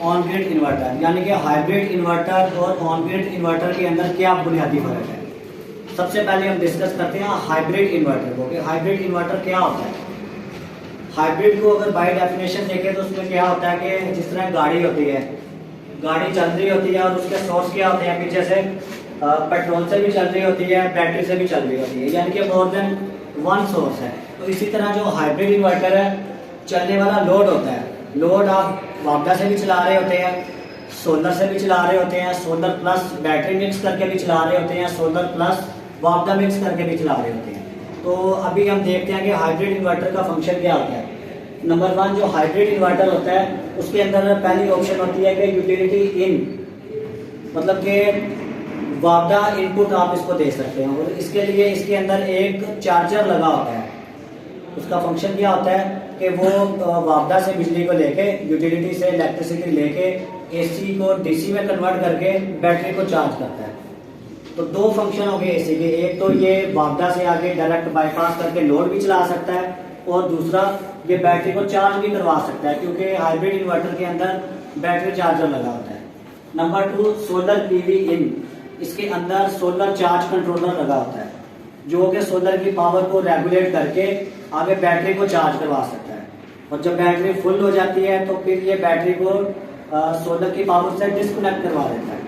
On grid inverter, यानी कि hybrid inverter और ऑन ग्रिड इन्वर्टर के अंदर क्या बुनियादी फर्क है। सबसे पहले हम डिस्कस करते हैं हाइब्रिड इन्वर्टर को कि हाइब्रिड इन्वर्टर क्या होता है। हाइब्रिड को अगर बाय डेफिनेशन देखें तो उसमें क्या होता है कि जिस तरह गाड़ी होती है, गाड़ी चल रही होती है और उसके सोर्स क्या होते हैं कि जैसे पेट्रोल से भी चल रही होती है, बैटरी से भी चल रही होती है, यानी कि मोर देन वन सोर्स है। तो इसी तरह जो हाइब्रिड इन्वर्टर है, चलने वाला लोड होता है। लोड आप वापडा से भी चला रहे होते हैं, सोलर से भी चला रहे होते हैं, सोलर प्लस बैटरी मिक्स करके भी चला रहे होते हैं, सोलर प्लस वापडा मिक्स करके भी चला रहे होते हैं। तो अभी हम देखते हैं कि हाइब्रिड इन्वर्टर का फंक्शन क्या होता है। नंबर 1 जो हाइब्रिड इन्वर्टर होता है उसके अंदर पहली ऑप्शन होती है कि यूटिलिटी इन, मतलब कि वापडा इनपुट आप इसको दे सकते हैं और इसके लिए इसके अंदर एक चार्जर लगा होता है। उसका फंक्शन क्या होता है कि वो वापडा से बिजली को लेके, यूटिलिटी से इलेक्ट्रिसिटी लेके एसी को डीसी में कन्वर्ट करके बैटरी को चार्ज करता है। तो दो फंक्शन हो गए एसी के, एक तो ये वापडा से आगे डायरेक्ट बाईपास करके लोड भी चला सकता है और दूसरा ये बैटरी को चार्ज भी करवा सकता है, क्योंकि हाइब्रिड इन्वर्टर के अंदर बैटरी चार्जर लगा होता है। नंबर 2 सोलर पीवी इन, इसके अंदर सोलर चार्ज कंट्रोलर लगा होता है जो कि सोलर की पावर को रेगुलेट करके आगे बैटरी को चार्ज करवा सकता है। और जब बैटरी फुल हो जाती है तो फिर ये बैटरी को सोलर की पावर से डिस्कनेक्ट करवा देता है।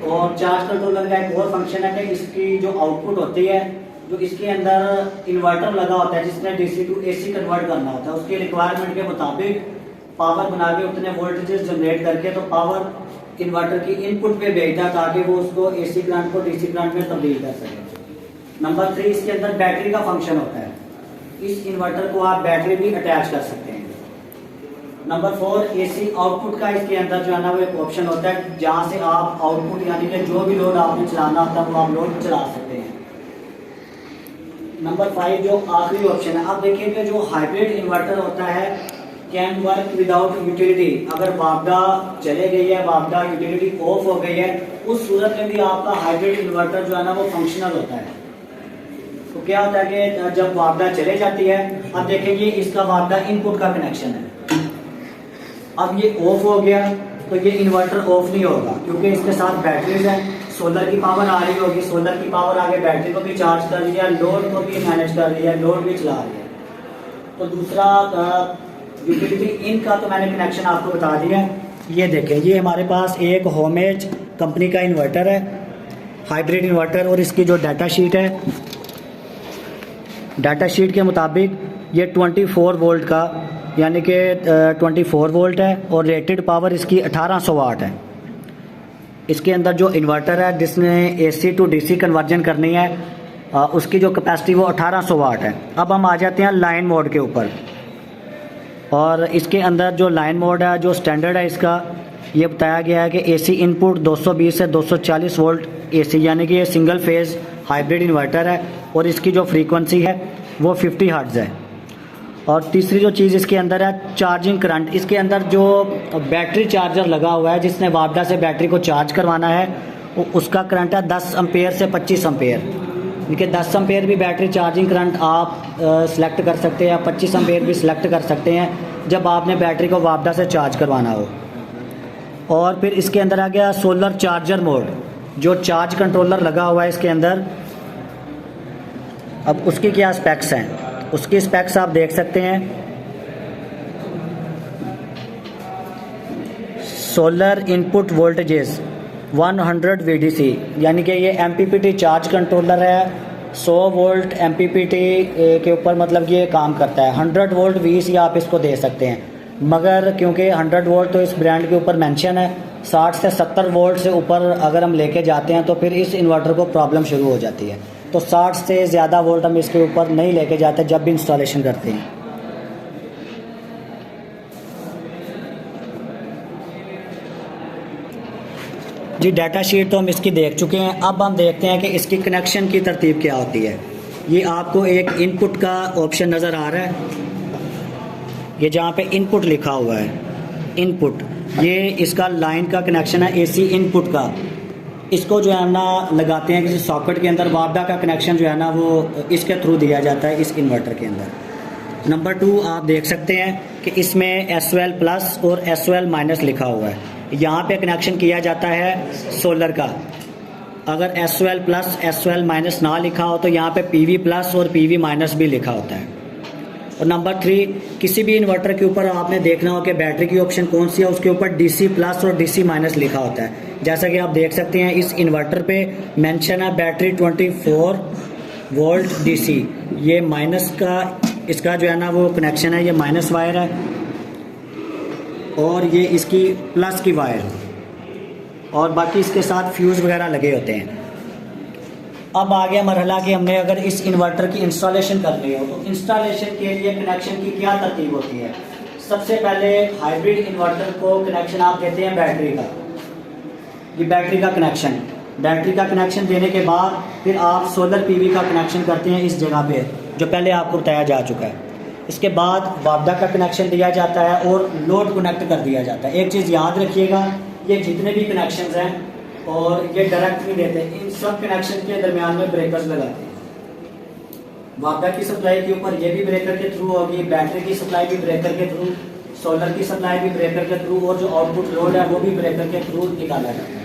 और चार्ज कंट्रोलर का एक और फंक्शन है कि इसकी जो आउटपुट होती है, जो इसके अंदर इन्वर्टर लगा होता है जिसने डीसी टू एसी कन्वर्ट करना होता है, उसके रिक्वायरमेंट के मुताबिक पावर बना के उतने वोल्टेजेस जनरेट करके तो पावर इन्वर्टर की इनपुट पे भेजता ताकि वो उसको एसी करंट को डीसी करंट में तब्दील कर सके। नंबर 3 इसके अंदर बैटरी का फंक्शन होता है। इस इन्वर्टर को आप बैटरी भी अटैच कर सकते हैं। नंबर 4 एसी आउटपुट का इसके अंदर जो है ना वो एक ऑप्शन होता है जहां से आप आउटपुट यानी कि जो भी लोड आपने चलाना होता है वो आप लोड चला सकते हैं। नंबर 5 जो आखिरी ऑप्शन है, आप देखिए कि जो हाइब्रिड इन्वर्टर होता है कैन वर्क विदाउट यूटिलिटी। अगर वापडा चले गई है, वापडा यूटिलिटी ऑफ हो गई है, उस सूरत में भी आपका हाइब्रिड इन्वर्टर जो है ना वो फंक्शनल होता है। तो क्या होता है कि जब वापडा चले जाती है, अब देखिए इसका वापडा इनपुट का कनेक्शन है, अब ये ऑफ हो गया तो ये इन्वर्टर ऑफ नहीं होगा क्योंकि इसके साथ बैटरीज है, सोलर की पावर आ रही होगी, सोलर की पावर आगे बैटरी को भी चार्ज कर रही है, लोड को भी मैनेज कर रही है, लोड भी चला रही है। तो दूसरा यूटिलिटी इन का तो मैंने कनेक्शन आपको बता दिया। ये देखें, ये हमारे पास एक होमेज कंपनी का इन्वर्टर है, हाइब्रिड इन्वर्टर, और इसकी जो डाटा शीट है, डाटा शीट के मुताबिक ये 24 वोल्ट का यानी कि 24 वोल्ट है और रेटेड पावर इसकी 1800 वाट है। इसके अंदर जो इन्वर्टर है जिसने एसी टू डीसी कन्वर्जन करनी है उसकी जो कैपेसिटी वो 1800 वाट है। अब हम आ जाते हैं लाइन मोड के ऊपर, और इसके अंदर जो लाइन मोड है, जो स्टैंडर्ड है इसका, ये बताया गया है कि एसी इनपुट 220 से 240 वोल्ट एसी, यानी कि ये सिंगल फेज हाइब्रिड इन्वर्टर है और इसकी जो फ्रीक्वेंसी है वो 50 हर्ट्ज़ है। और तीसरी जो चीज़ इसके अंदर है चार्जिंग करंट। इसके अंदर जो बैटरी चार्जर लगा हुआ है जिसने वापडा से बैटरी को चार्ज करवाना है उसका करंट है 10 एम्पेयर से 25 एम्पेयर। देखिए 10 एम्पेयर भी बैटरी चार्जिंग करंट आप सिलेक्ट कर सकते हैं, 25 एम्पेयर भी सिलेक्ट कर सकते हैं जब आपने बैटरी को वापडा से चार्ज करवाना हो। और फिर इसके अंदर आ गया सोलर चार्जर मोड, जो चार्ज कंट्रोलर लगा हुआ है इसके अंदर। अब उसकी क्या स्पेक्स हैं, उसकी स्पेक्स आप देख सकते हैं। सोलर इनपुट वोल्टेजेस 100 VDC, यानी कि ये MPPT चार्ज कंट्रोलर है। 100 वोल्ट MPPT के ऊपर मतलब ये काम करता है। 100 वोल्ट VC आप इसको दे सकते हैं, मगर क्योंकि 100 वोल्ट तो इस ब्रांड के ऊपर मेंशन है, 60 से 70 वोल्ट से ऊपर अगर हम लेके जाते हैं तो फिर इस इन्वर्टर को प्रॉब्लम शुरू हो जाती है। तो 60 से ज़्यादा वोल्ट हम इसके ऊपर नहीं लेके जाते जब भी इंस्टॉलेशन करते हैं। जी डाटा शीट तो हम इसकी देख चुके हैं। अब हम देखते हैं कि इसकी कनेक्शन की तरतीब क्या होती है। ये आपको एक इनपुट का ऑप्शन नज़र आ रहा है, ये जहाँ पे इनपुट लिखा हुआ है, इनपुट, ये इसका लाइन का कनेक्शन है एसी इनपुट का। इसको जो है ना लगाते हैं किसी सॉकेट के अंदर। वापडा का कनेक्शन जो है ना वो इसके थ्रू दिया जाता है इस इन्वर्टर के अंदर। नंबर 2 आप देख सकते हैं कि इसमें SOL प्लस और SOL माइनस लिखा हुआ है। यहाँ पे कनेक्शन किया जाता है सोलर का। अगर SOL प्लस SOL माइनस ना लिखा हो तो यहाँ पे PV प्लस और PV माइनस भी लिखा होता है। और नंबर 3, किसी भी इन्वर्टर के ऊपर आपने देखना हो कि बैटरी की ऑप्शन कौन सी है, उसके ऊपर DC प्लस और DC माइनस लिखा होता है। जैसा कि आप देख सकते हैं इस इन्वर्टर पे मेंशन है बैटरी 24 वोल्ट DC। ये माइनस का इसका जो है ना वो कनेक्शन है, ये माइनस वायर है और ये इसकी प्लस की वायर और बाकी इसके साथ फ्यूज़ वगैरह लगे होते हैं। अब आ गया मरहला कि हमने अगर इस इन्वर्टर की इंस्टॉलेशन करनी हो तो इंस्टॉलेशन के लिए कनेक्शन की क्या तरतीब होती है। सबसे पहले हाइब्रिड इन्वर्टर को कनेक्शन आप देते हैं बैटरी का, ये बैटरी का कनेक्शन देने के बाद फिर आप सोलर PV का कनेक्शन करते हैं इस जगह पे, जो पहले आपको बताया जा चुका है। इसके बाद वापडा का कनेक्शन दिया जाता है और लोड कनेक्ट कर दिया जाता है। एक चीज़ याद रखिएगा, ये जितने भी कनेक्शंस हैं और ये डायरेक्ट नहीं देते, इन सब कनेक्शन के दरमियान में ब्रेकर्स लगाते हैं। वापडा की सप्लाई के ऊपर ये भी ब्रेकर के थ्रू होगी, बैटरी की सप्लाई भी ब्रेकर के थ्रू, सोलर की सप्लाई भी ब्रेकर के थ्रू और जो आउटपुट लोड है वो भी ब्रेकर के थ्रू निकाला जाता है।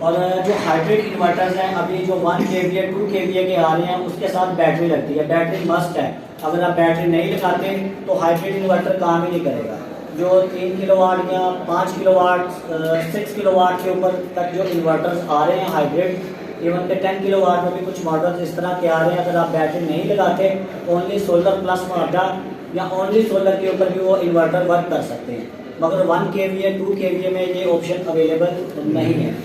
और जो हाइब्रिड इन्वर्टर्स हैं अभी जो 1 kVA 2 kVA के आ रहे हैं उसके साथ बैटरी लगती है। बैटरी मस्ट है, अगर आप बैटरी नहीं लगाते तो हाइब्रिड इन्वर्टर काम ही नहीं करेगा। जो 3 किलोवाट या 5 किलोवाट 6 किलोवाट के ऊपर तक जो इन्वर्टर्स आ रहे हैं हाइब्रिड, इवन के 10 किलोवाट में भी कुछ मॉडल्स इस तरह के आ रहे हैं, अगर आप बैटरी नहीं लगाते ओनली सोलर प्लस वापडा या ओनली सोलर के ऊपर भी वो इन्वर्टर वर्क कर सकते हैं। मगर 1 kVA 2 kVA में ये ऑप्शन अवेलेबल नहीं है।